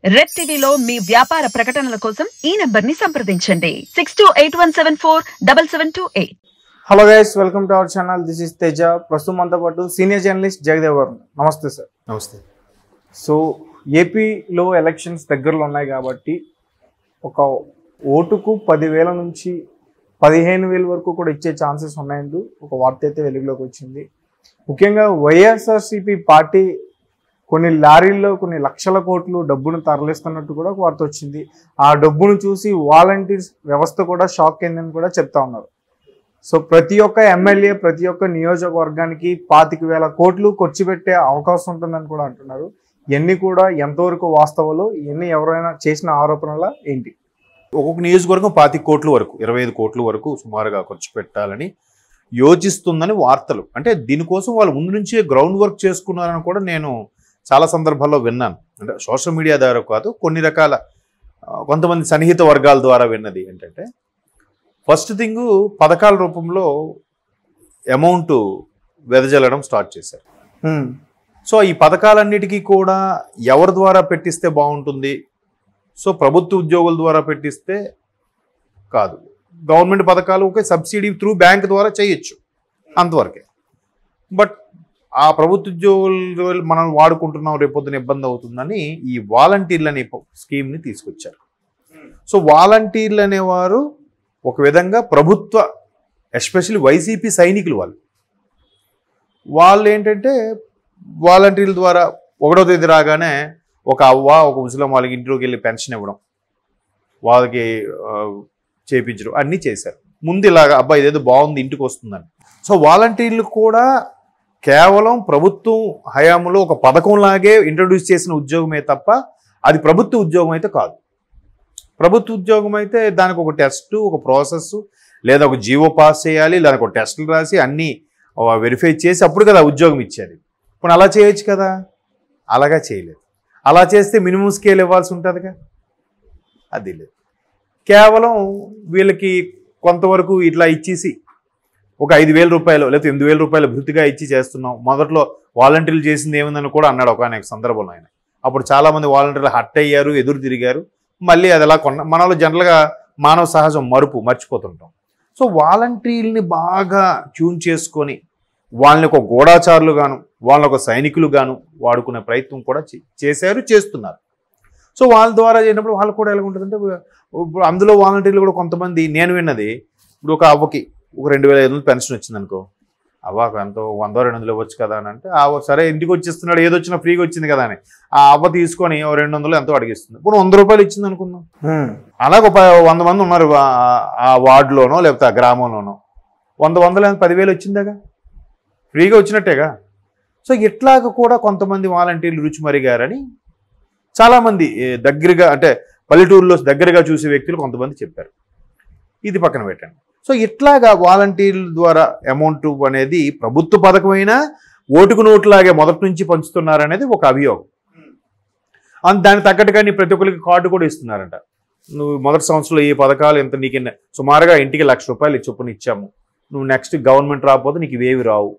Red టీవీలో మీ వ్యాపార ప్రకటనల కోసం ఈ నంబర్ని సంప్రదించండి 6281747728. Hello guys, welcome to our channel. This is Teja. ప్రస్తుతం మనతో పాటు సీనియర్ జర్నలిస్ట్ జగదేవ్ గారు. నమస్తే సార్. నమస్తే. సో ఏపీలో ఎలక్షన్స్ దగ్గరలో ఉన్నాయి కాబట్టి ఒక ఓటుకు 10,000 నుంచి 15,000 వరకు కూడా ఇచ్చే ఛాన్సెస్ ఉన్నాయంటూ ఒక వార్త అయితే వెలుగులోకి వచ్చింది. ముఖ్యంగా వైఎస్ఆర్సీపీ పార్టీ కొన్ని లారీల్లో కొన్ని లక్షల కోట్లు డబ్బును తరలిస్తున్నట్టు కూడా ఒక వార్త వచ్చింది. ఆ డబ్బును చూసి వాలంటీర్స్ వ్యవస్థ కూడా షాక్ అయిందని కూడా చెప్తా ఉన్నారు. సో ప్రతి ఒక్క ఎమ్మెల్యే ప్రతి ఒక్క నియోజకవర్గానికి 25,000 కోట్లు ఖర్చు పెట్టే అవకాశం ఉంటుందని కూడా అంటున్నారు. ఇవన్నీ కూడా ఎంతవరకు వాస్తవాలు, ఇవన్నీ ఎవరైనా చేసిన ఆరోపణల ఏంటి? ఒక్కొక్క నియోజకవర్గం 25 కోట్ల వరకు 25 కోట్ల వరకు సుమారుగా ఖర్చు పెట్టాలని యోచిస్తుందని వార్తలు. అంటే దీనికోసం వాళ్ళు ముందు నుంచే గ్రౌండ్ వర్క్ చేసుకున్నారని కూడా నేను చాలా సందర్భాల్లో విన్నాను. అంటే సోషల్ మీడియా ద్వారా కాదు, కొన్ని రకాల కొంతమంది సన్నిహిత వర్గాల ద్వారా విన్నది ఏంటంటే, ఫస్ట్ థింగ్ పథకాల రూపంలో అమౌంట్ వెదజల్లడం స్టార్ట్ చేశారు. సో ఈ పథకాలన్నిటికీ కూడా ఎవరి ద్వారా పెట్టిస్తే బాగుంటుంది? సో ప్రభుత్వ ఉద్యోగుల ద్వారా పెట్టిస్తే కాదు, గవర్నమెంట్ పథకాలు ఒకే సబ్సిడీ త్రూ బ్యాంక్ ద్వారా చేయొచ్చు, అంతవరకే. బట్ ఆ ప్రభుత్వ ఉద్యోగులు మనం వాడుకుంటున్నాం, రేపొద్దున ఇబ్బంది అవుతుందని ఈ వాలంటీర్లు అనే స్కీమ్ని తీసుకొచ్చారు. సో వాలంటీర్లు అనేవారు ఒక విధంగా ప్రభుత్వ, ఎస్పెషల్లీ వైసీపీ సైనికులు వాళ్ళు ఏంటంటే వాలంటీర్ల ద్వారా 1వ తేదీ రాగానే ఒక అవ్వ ఒక ముసలం వాళ్ళకి ఇంట్లోకి వెళ్ళి పెన్షన్ ఇవ్వడం, వాళ్ళకి చేయించడం అన్నీ చేశారు. ముందు ఇలాగా అబ్బా ఇదేదో బాగుంది ఇంటికి వస్తుందని. సో వాలంటీర్లు కూడా కేవలం ప్రభుత్వం హయాంలో ఒక పథకంలాగే ఇంట్రడ్యూస్ చేసిన ఉద్యోగమే తప్ప అది ప్రభుత్వ ఉద్యోగం అయితే కాదు. ప్రభుత్వ ఉద్యోగం అయితే దానికి ఒక టెస్ట్, ఒక ప్రాసెస్, లేదా ఒక జీవో పాస్ చేయాలి, దానికి ఒక టెస్టులు రాసి అన్నీ వెరిఫై చేసి అప్పుడు కదా ఉద్యోగం ఇచ్చేది. ఇప్పుడు అలా చేయొచ్చు కదా, అలాగా చేయలేదు. అలా చేస్తే మినిమం స్కేల్ ఇవ్వాల్సి ఉంటుందిగా, అది లేదు. కేవలం వీళ్ళకి కొంతవరకు ఇట్లా ఇచ్చేసి ఒక 5,000 రూపాయలు లేదా 8,000 రూపాయలు భృతిగా ఇచ్చి చేస్తున్నాం. మొదట్లో వాలంటీర్లు చేసింది ఏముందని కూడా అన్నాడు ఒక అనేక సందర్భంలో ఆయన. అప్పుడు చాలామంది వాలంటీర్లు హట్ అయ్యారు, ఎదురు తిరిగారు. మళ్ళీ అది అలా మనలో జనరల్గా మానవ సహజం మర్చిపోతుంటాం. సో వాలంటీర్ని బాగా ట్యూన్ చేసుకొని వాళ్ళని ఒక గూఢాచారులు గాను, వాళ్ళని ఒక సైనికులు గాను వాడుకునే ప్రయత్నం కూడా చేశారు, చేస్తున్నారు. సో వాళ్ళ ద్వారా చేయనప్పుడు వాళ్ళు కూడా ఎలా ఉంటుందంటే, ఇప్పుడు అందులో వాలంటీర్లు కూడా కొంతమంది నేను విన్నది, ఇప్పుడు ఒక అవ్వకి ఒక 2,500 పెన్షన్ వచ్చింది అనుకో, అవ్వ ఎంతో 100-200 ఇవ్వచ్చు కదా అని అంటే, సరే ఇంటికి వచ్చేస్తున్నాడు, ఏదొచ్చినా ఫ్రీగా వచ్చింది కదా అని ఆ అవ్వ తీసుకొని 200 ఎంతో అడిగిస్తుంది. ఇప్పుడు 100 రూపాయలు ఇచ్చింది అనుకుందాం. అలాగే 100 మంది ఉన్నారు ఆ వార్డులోనో లేకపోతే ఆ గ్రామంలోనో, 100 10,000 వచ్చిందాగా, ఫ్రీగా వచ్చినట్టేగా. సో ఇట్లాగ కూడా కొంతమంది వాలంటీర్లు రుచి మరిగారని చాలామంది దగ్గరగా, అంటే పల్లెటూరులో దగ్గరగా చూసే వ్యక్తులు కొంతమంది చెప్పారు. ఇది పక్కన పెట్టండి. సో ఇట్లాగా వాలంటీర్ల ద్వారా అమౌంట్ అనేది ప్రభుత్వ పథకమైనా ఓటుకు నోట్లాగే మొదటి నుంచి పంచుతున్నారనేది ఒక అభియోగం. దానికి తగ్గట్టుగా ప్రతి ఒక్కరికి కార్డు కూడా ఇస్తున్నారంట. నువ్వు మొదటి సంవత్సరంలో ఈ పథకాలు ఎంత నీకు సుమారుగా ఇంటికి 1,00,000 రూపాయలు చొప్పున ఇచ్చాము, నువ్వు నెక్స్ట్ గవర్నమెంట్ రాకపోతే నీకు ఇవేవి రావు,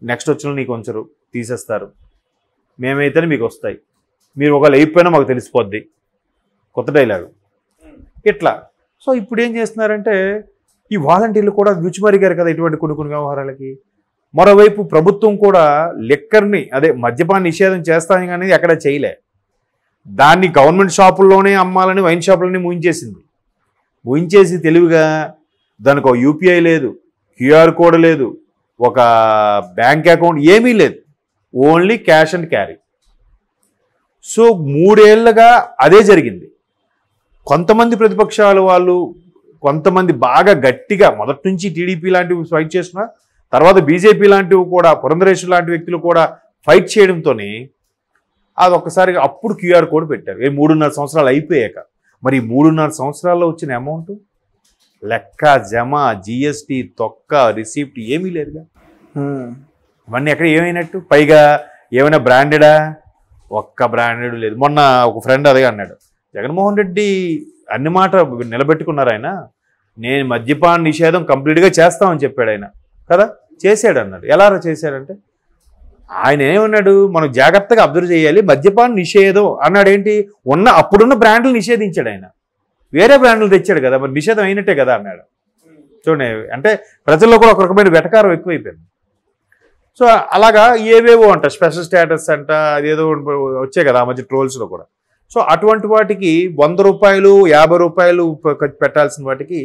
నెక్స్ట్ వచ్చిన నీకు కొంచెం తీసేస్తారు, మేమైతేనే మీకు వస్తాయి, మీరు ఒకవేళ అయిపోయినా మాకు తెలిసిపోద్ది, కొత్త డైలాగు ఇట్లా. సో ఇప్పుడు ఏం చేస్తున్నారంటే ఈ వాలంటీర్లు కూడా రుచిమరిగారు కదా ఇటువంటి కొన్ని వ్యవహారాలకి. మరోవైపు ప్రభుత్వం కూడా లిక్కర్ని, అదే మద్యపాన నిషేధం చేస్తాను కానీ ఎక్కడ చేయలే, దాన్ని గవర్నమెంట్ షాపుల్లోనే అమ్మాలని వైన్ షాపులని ముయించేసి తెలివిగా దానికి ఒక యూపీఐ లేదు, క్యూఆర్ కోడ్ లేదు, ఒక బ్యాంక్ అకౌంట్ ఏమీ లేదు, only cash and carry. So 3 ఏళ్లుగా అదే జరిగింది. కొంతమంది ప్రతిపక్షాలు వాళ్ళు, కొంతమంది బాగా గట్టిగా మొదటి నుంచి టీడీపీ లాంటివి ఫైట్ చేసిన తర్వాత బీజేపీ లాంటివి కూడా, పురంధరేశ్వర లాంటి వ్యక్తులు కూడా ఫైట్ చేయడంతోనే అది ఒక్కసారిగా అప్పుడు క్యూఆర్ కోడ్ పెట్టారు. 3.5 సంవత్సరాలు అయిపోయాక. మరి 3.5 సంవత్సరాల్లో వచ్చిన అమౌంట్ లెక్క, జమ, జిఎస్టీ, తొక్క, రిసీప్ట్ ఏమీ లేదుగా. ఇవన్నీ ఎక్కడ ఏమైనట్టు? పైగా ఏమైనా బ్రాండెడా? ఒక్క బ్రాండెడ్ లేదు. మొన్న ఒక ఫ్రెండ్ అదే అన్నాడు, జగన్మోహన్ రెడ్డి అన్ని మాట నిలబెట్టుకున్నారు ఆయన, నేను మద్యపాన నిషేధం కంప్లీట్గా చేస్తామని చెప్పాడు ఆయన కదా, చేశాడు అన్నాడు. ఎలా చేశాడంటే ఆయన ఏమన్నాడు, మనం జాగ్రత్తగా అబ్జర్వ్ చేయాలి, మద్యపాన నిషేధం అన్నాడు. ఏంటి, అప్పుడున్న బ్రాండ్లు నిషేధించాడు ఆయన, వేరే బ్రాండ్లు తెచ్చాడు కదా, మరి నిషేధం అయినట్టే కదా అన్నాడు. చూడండి, అంటే ప్రజల్లో కూడా ఒక రకమైన వెటకారం ఎక్కువైపోయింది. సో అలాగా ఏవేవో అంట, స్పెషల్ స్టేటస్ అంట, అదేదో వచ్చాయి కదా ఆ మధ్య ట్రోల్స్లో కూడా. సో అటువంటి వాటికి 100 రూపాయలు 50 రూపాయలు పెట్టాల్సిన వాటికి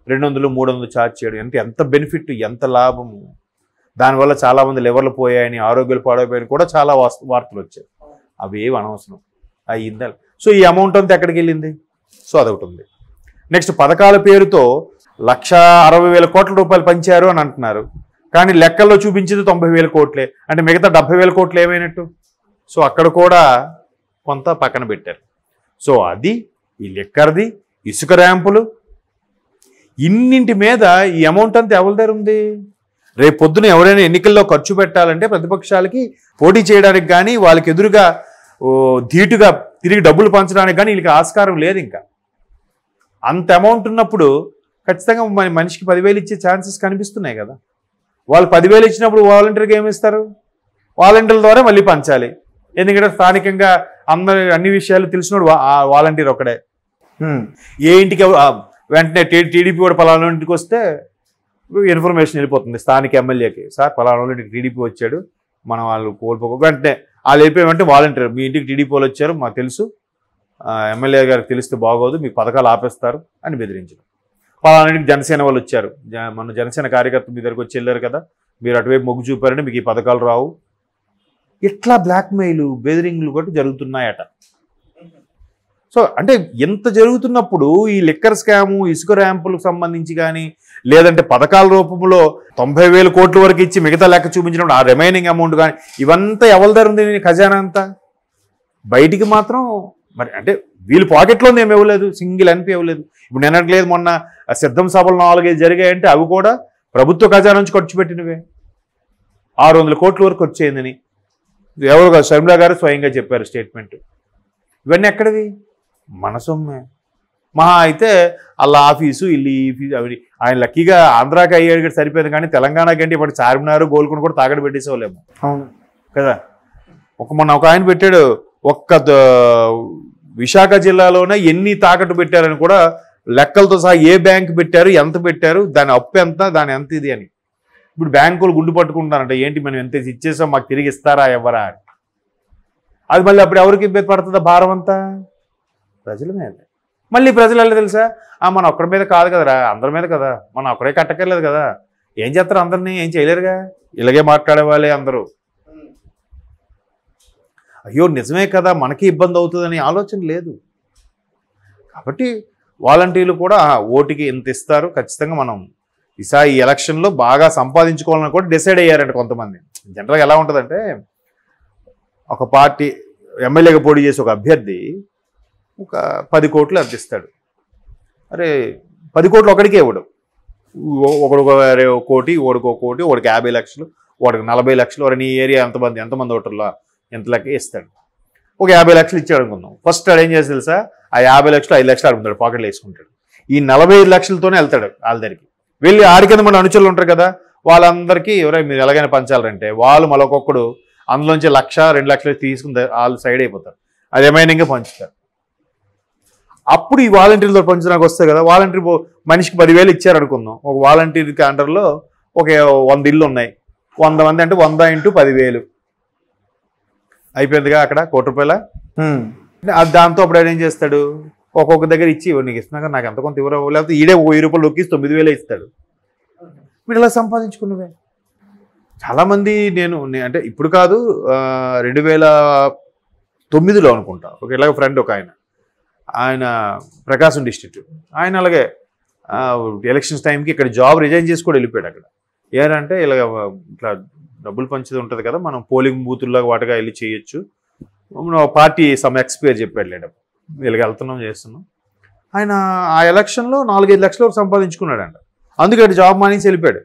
200 300 ఛార్జ్ చేయడం అంటే ఎంత బెనిఫిట్, ఎంత లాభము. దానివల్ల చాలామంది లివర్లు పోయాయని, ఆరోగ్యాలు పాడైపోయాయని కూడా చాలా వార్తలు వచ్చాయి. అవి ఏవి అనవసరం అయ్యిందా. సో ఈ అమౌంట్ అంతా ఎక్కడికి వెళ్ళింది? సో అదొకటి ఉంది. నెక్స్ట్, పథకాల పేరుతో 1,60,000 కోట్ల రూపాయలు పంచారు అని అంటున్నారు, కానీ లెక్కల్లో చూపించేది 90,000 కోట్లే. అంటే మిగతా 70,000 కోట్లు ఏమైనట్టు? సో అక్కడ కూడా కొంత పక్కన పెట్టారు. సో అది ఈ లెక్కర్ది, ఇసుక ర్యాంపులు, ఇన్నింటి మీద ఈ అమౌంట్ అంతా ఎవరి దగ్గర ఉంది? రేపు పొద్దున ఎవరైనా ఎన్నికల్లో ఖర్చు పెట్టాలంటే ప్రతిపక్షాలకి పోటీ చేయడానికి కానీ, వాళ్ళకి ఎదురుగా ధీటుగా తిరిగి డబ్బులు పంచడానికి కానీ వీళ్ళకి ఆస్కారం లేదు. ఇంకా అంత అమౌంట్ ఉన్నప్పుడు ఖచ్చితంగా మనిషికి 10,000 ఇచ్చే ఛాన్సెస్ కనిపిస్తున్నాయి కదా. వాళ్ళు 10,000 ఇచ్చినప్పుడు వాలంటీర్కి ఏమి ఇస్తారు? వాలంటీర్ల ద్వారా మళ్ళీ పంచాలి. ఎందుకంటే స్థానికంగా అన్ని విషయాలు తెలిసినోడు వాలంటీర్ ఒకడే. ఏ ఇంటికి వెంటనే టీడీపీ కూడా పలానా ఇంటికి వస్తే ఇన్ఫర్మేషన్ వెళ్ళిపోతుంది స్థానిక ఎమ్మెల్యేకి, సార్ పలానా ఇంటికి టీడీపీ వచ్చాడు, మనం వాళ్ళు వెంటనే వాళ్ళు వెళ్ళిపోయామంటే వాలంటీర్, మీ ఇంటికి టీడీపీ వాళ్ళు వచ్చారు మాకు తెలుసు, ఎమ్మెల్యే గారికి తెలిస్తే బాగోదు, మీకు పథకాలు ఆపేస్తారు అని బెదిరించడం. పలానా ఇంటికి జనసేన వాళ్ళు వచ్చారు, మన జనసేన కార్యకర్త మీ దగ్గరికి వచ్చి వెళ్ళారు కదా, మీరు అటువైపు మొగ్గు చూపారంటే మీకు ఈ పథకాలు రావు. ఇట్లా బ్లాక్మెయిల్, బెదిరింగ్లు కూడా జరుగుతున్నాయట. సో అంటే ఎంత జరుగుతున్నప్పుడు ఈ లిక్కర్ స్కాము, ఇసుక ర్యాంపులకు సంబంధించి కానీ, లేదంటే పథకాల రూపంలో 90,000 కోట్ల వరకు ఇచ్చి మిగతా లెక్క చూపించినప్పుడు ఆ రిమైనింగ్ అమౌంట్ కానీ, ఇవంతా ఎవరి దగ్గర ఉంది ఖజానా అంతా? బయటికి మాత్రం మరి అంటే వీళ్ళు పాకెట్లో ఏమి ఇవ్వలేదు, సింగిల్ అనిపి ఇవ్వలేదు. ఇప్పుడు నిన్నట్లేదు మొన్న సిద్ధం సభలు 4-5 జరిగాయంటే అవి కూడా ప్రభుత్వ ఖజానా నుంచి ఖర్చు పెట్టినవే. 600 కోట్ల వరకు వచ్చేయిందని ఎవరు షర్మిలా గారు స్వయంగా చెప్పారు స్టేట్మెంట్. ఇవన్నీ ఎక్కడివి? మన సొమ్మే. మహా అయితే వాళ్ళ ఆఫీసు, ఇల్లు ఫీజు అవి. ఆయన లక్కీగా ఆంధ్రాకి అయ్యాడు సరిపోయింది, కానీ తెలంగాణకి అంటే ఇప్పుడు చార్మినార్, గోల్కొండ కూడా తాకట్టు పెట్టేసేవాళ్ళేమో. అవును కదా. మొన్న ఒక ఆయన పెట్టాడు, ఒక్క విశాఖ జిల్లాలోనే ఎన్ని తాకట్టు పెట్టారని కూడా లెక్కలతో సహా, ఏ బ్యాంక్ పెట్టారు, ఎంత పెట్టారు, దాని అప్పు ఎంత, దాని ఎంత ఇది అని. ఇప్పుడు బ్యాంకులు గుండు పట్టుకుంటారంట, ఏంటి మనం ఎంత ఇచ్చేసాం, మాకు తిరిగి ఇస్తారా ఎవరా అని. అది మళ్ళీ అప్పుడు ఎవరికి ఇబ్బంది పడుతుందా? భారం అంతా ప్రజల మీద. మళ్ళీ ప్రజలు ఎలా తెలుసా, మన ఒక్కడి మీద కాదు కదరా, అందరి మీద కదా, మనం ఒక్కడే కట్టక్కర్లేదు కదా, ఏం చేస్తారు, అందరినీ ఏం చేయలేరుగా, ఇలాగే మాట్లాడే వాళ్ళే అందరూ. అయ్యో నిజమే కదా, మనకి ఇబ్బంది అవుతుందని ఆలోచన లేదు. కాబట్టి వాలంటీర్లు కూడా ఓటుకి ఎంత ఇస్తారు, ఖచ్చితంగా మనం ఈసారి ఈ ఎలక్షన్లో బాగా సంపాదించుకోవాలని కూడా డిసైడ్ అయ్యారంట కొంతమంది. జనరల్గా ఎలా ఉంటుందంటే, ఒక పార్టీ ఎమ్మెల్యేగా పోటీ చేసి ఒక అభ్యర్థి ఒక 10 కోట్లు అర్థిస్తాడు. అరే 10 కోట్లు ఒకడికే ఇవ్వడు, ఒకడు 1 కోటి, ఓడికో కోటి, వాడికి 50 లక్షలు, వాడికి 40 లక్షలు, వాడు నీ ఏరియా ఎంతమంది ఓటర్లో ఎంత లెక్క ఇస్తాడు. ఒక 50 లక్షలు ఇచ్చాడు అనుకుందాం. ఫస్ట్ వాడు ఏం చేసి తెలుసా, ఆ 50 లక్షలు 5 లక్షలు అడుగుతాడు, పాకెట్లో వేసుకుంటాడు. ఈ 45 లక్షలతోనే వెళ్తాడు వాళ్ళ దగ్గరికి. వెళ్ళి ఆడి కింద మన అనుచరులు ఉంటారు కదా, వాళ్ళందరికీ ఎవరైనా మీరు ఎలాగైనా పంచాలంటే వాళ్ళు మళ్ళీ ఒక్కొక్కడు అందులోంచి 1-2 లక్షలు తీసుకుని వాళ్ళు సైడ్ అయిపోతారు, అది రిమైనింగ్గా పంచుతారు. అప్పుడు ఈ వాలంటీర్లతో పంచడానికి వస్తాయి కదా. వాలంటీర్ మనిషికి 10,000 ఇచ్చారు అనుకుందాం. ఒక వాలంటీర్కి అండర్లో ఒక 100 ఇళ్ళు ఉన్నాయి, 100 మంది అంటే 100 × 10,000 అయిపోయిందిగా అక్కడ ₹1,00,00,000. దాంతో అప్పుడు ఆయన ఏం చేస్తాడు, ఒక్కొక్క దగ్గర ఇచ్చి నీకు ఇస్తున్నా నాకు ఎంత కొంత ఇవ్వరు, లేకపోతే ఈడే ₹1000 నొక్కిసి 9,000 ఇస్తాడు. వీడు ఇలా సంపాదించుకున్నవే చాలామంది. నేను అంటే ఇప్పుడు కాదు, 2009లో అనుకుంటా, ఒక ఇలాగ ఫ్రెండ్ ఒక ఆయన ప్రకాశం డిస్ట్రిక్ట్, ఆయన అలాగే ఎలక్షన్స్ టైంకి ఇక్కడ జాబ్ రిజైన్ చేసి కూడా వెళ్ళిపోయాడు. అక్కడ ఏంటంటే ఇట్లా డబ్బులు పంచేది ఉంటుంది కదా, మనం పోలింగ్ బూతుల్లో వాటిగా వెళ్ళి చేయొచ్చు, పార్టీ ఎక్స్పైర్ చెప్పాడు లేడు, వీళ్ళకి వెళ్తున్నాం చేస్తున్నాం. ఆయన ఆ ఎలక్షన్లో 4-5 లక్షల వరకు సంపాదించుకున్నాడంట. అందుకే జాబ్ మానేసి వెళ్ళిపోయాడు.